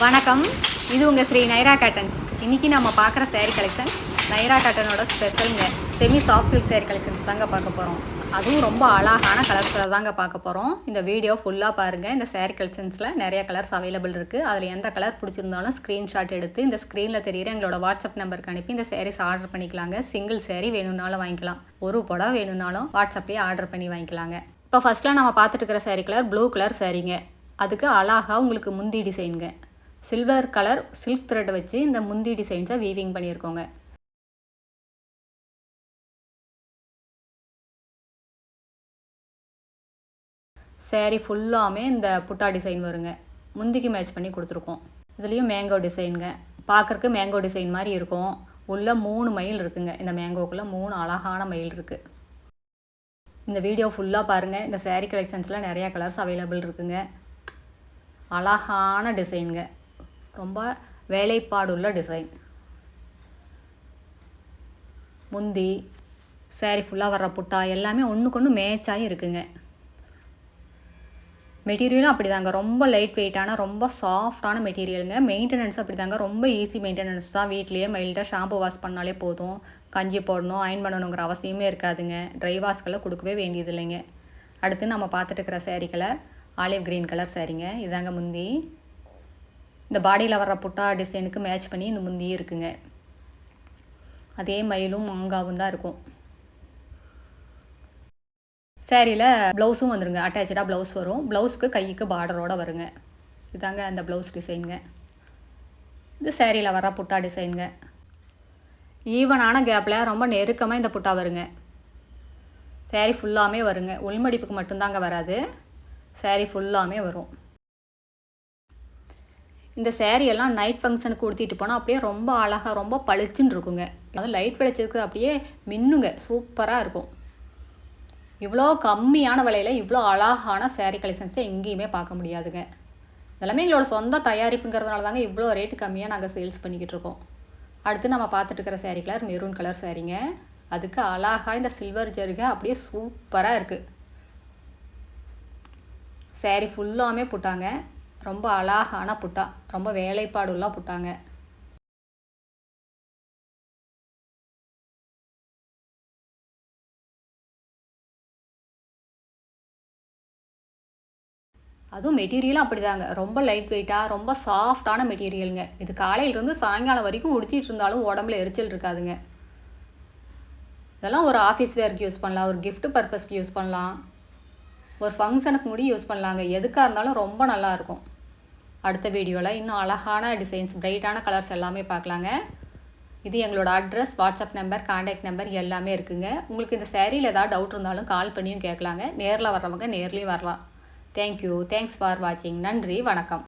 வணக்கம், இது உங்கள் ஸ்ரீ நைரா காட்டன்ஸ். இன்றைக்கி நம்ம பார்க்குற சேரீ கலெக்ஷன் நைரா காட்டனோட ஸ்பெஷலுங்க. Semi soft silk sari collections தாங்க பார்க்க போகிறோம். அதுவும் ரொம்ப அழகான கலர்ஸில் தாங்க பார்க்க போகிறோம். இந்த வீடியோ ஃபுல்லாக பாருங்கள். இந்த சேரீ கலெக்ஷன்ஸில் நிறைய கலர்ஸ் அவைலபிள் இருக்குது. அதில் எந்த கலர் பிடிச்சிருந்தாலும் ஸ்க்ரீன்ஷாட் எடுத்து இந்த ஸ்க்ரீனில் தெரியுற எங்களோட வாட்ஸ்அப் நம்பருக்கு அனுப்பி இந்த சேரீஸ் ஆர்டர் பண்ணிக்கலாங்க. சிங்கிள் சேரீ வேணும்னாலும் வாங்கிக்கலாம், ஒரு புடவை வேணும்னாலும் வாட்ஸ்அப்லேயே ஆர்டர் பண்ணி வாங்கிக்கலாங்க. இப்போ ஃபஸ்ட்டில் நம்ம பார்த்துட்டு இருக்கிற சேரீ கலர் ப்ளூ கலர் சேரீங்க. அதுக்கு அழகாக உங்களுக்கு முந்தி டிசைனுங்க. சில்வர் கலர் சில்க் த்ரெட் வச்சு இந்த முந்தி டிசைன்ஸை வீவிங் பண்ணியிருக்கோங்க. சேரீ ஃபுல்லாமே இந்த புட்டா டிசைன் வருங்க. முந்திக்கு மேட்ச் பண்ணி கொடுத்துருக்கோம். இதுலேயும் மேங்கோ டிசைனுங்க. பார்க்குறக்கு மேங்கோ டிசைன் மாதிரி இருக்கும். உள்ள 3 மயில் இருக்குங்க. இந்த மேங்கோக்குள்ளே 3 அழகான மயில் இருக்குது. இந்த வீடியோ ஃபுல்லாக பாருங்கள். இந்த சேரீ கலெக்ஷன்ஸில் நிறையா கலர்ஸ் அவைலபிள் இருக்குங்க. அழகான டிசைனுங்க, ரொம்ப வேலைப்பாடுள்ள டிசைன். முந்தி சேரீ ஃபுல்லாக வர்ற புட்டா எல்லாமே ஒன்றுக்கு ஒன்று மேட்சாகி இருக்குங்க. மெட்டீரியலும் அப்படி தாங்க, ரொம்ப லைட் வெயிட்டான ரொம்ப சாஃப்டான மெட்டீரியலுங்க. மெயின்டெனன்ஸ் அப்படி தாங்க, ரொம்ப ஈஸி மெயின்டெனன்ஸ் தான். வீட்லேயே மைல்டாக ஷாம்பு வாஷ் பண்ணாலே போதும். கஞ்சி போடணும், அயன் பண்ணணுங்கிற அவசியமே இருக்காதுங்க. ட்ரை வாஷ்கெல்லாம் கொடுக்கவே வேண்டியது இல்லைங்க. அடுத்து நம்ம பார்த்துட்டு இருக்கிற sari colour olive green colour சேரீங்க. இதாங்க முந்தி. இந்த பாடியில் வர்ற புட்டா டிசைனுக்கு மேட்ச் பண்ணி இந்த முந்தி இருக்குங்க. அதே மயிலும் மாங்காவும் தான் இருக்கும். சேரீயில் ப்ளவுஸும் வந்துடுங்க. அட்டாச்சாக ப்ளவுஸ் வரும். ப்ளவுஸுக்கு கைக்கு பார்டரோடு வருங்க. இதாங்க அந்த ப்ளவுஸ் டிசைனுங்க. இது சேரீயில் வர புட்டா டிசைனுங்க. ஈவனான கேப்பில் ரொம்ப நெருக்கமாக இந்த புட்டா வருங்க. சேரீ ஃபுல்லாமே வருங்க. உள்மடிப்புக்கு மட்டும்தாங்க வராது, சேரீ ஃபுல்லாமே வரும். இந்த சேரீயெல்லாம் நைட் ஃபங்க்ஷனுக்கு உடுத்திட்டு போனால் அப்படியே ரொம்ப அழகாக ரொம்ப பளிச்சுன்னு இருக்குங்க. அது லைட் வெளிச்சத்துக்கு அப்படியே மின்னுங்க, சூப்பராக இருக்கும். இவ்வளோ கம்மியான விலையில் இவ்வளோ அழகான சேரீ கலெக்ஷன்ஸை எங்கேயுமே பார்க்க முடியாதுங்க. எல்லாமே எங்களோட சொந்த தயாரிப்புங்கிறதுனால தாங்க இவ்வளோ ரேட்டு கம்மியாக நாங்கள் சேல்ஸ் பண்ணிக்கிட்டு இருக்கோம். அடுத்து நம்ம பார்த்துட்டு இருக்கிற சேரீ கலர் மெரூன் கலர் சேரீங்க. அதுக்கு அழகாக இந்த சில்வர் ஜருகை அப்படியே சூப்பராக இருக்குது. சேரீ ஃபுல்லாமே புட்டாங்க. ரொம்ப அழகான புட்டா, ரொம்ப வேலைப்பாடுள்ள புட்டாங்க. அதுவும் மெட்டீரியலும் அப்படி தாங்க, ரொம்ப லைட் வெயிட்டாக ரொம்ப சாஃப்டான மெட்டீரியலுங்க. இது காலையிலேருந்து சாயங்காலம் வரைக்கும் உடுத்திட்டு இருந்தாலும் உடம்புல எரிச்சல் இருக்காதுங்க. இதெல்லாம் ஒரு ஆஃபீஸ் வேருக்கு யூஸ் பண்ணலாம், ஒரு கிஃப்ட் பர்பஸ்க்கு யூஸ் பண்ணலாம், ஒரு ஃபங்க்ஷனுக்கு முடி யூஸ் பண்ணலாங்க. எதுக்காக இருந்தாலும் ரொம்ப நல்லாயிருக்கும். அடுத்த வீடியோவில் இன்னும் அழகான டிசைன்ஸ், பிரைட்டான கலர்ஸ் எல்லாமே பார்க்கலாங்க. இது எங்களோட address, WhatsApp number, contact number எல்லாமே இருக்குங்க. உங்களுக்கு இந்த சேரீயில் ஏதாவது டவுட் இருந்தாலும் கால் பண்ணியும் கேட்கலாங்க. நேரில் வர்றவங்க நேர்லேயும் வரலாம். தேங்க்யூ, தேங்க்ஸ் ஃபார் வாட்சிங். நன்றி, வணக்கம்.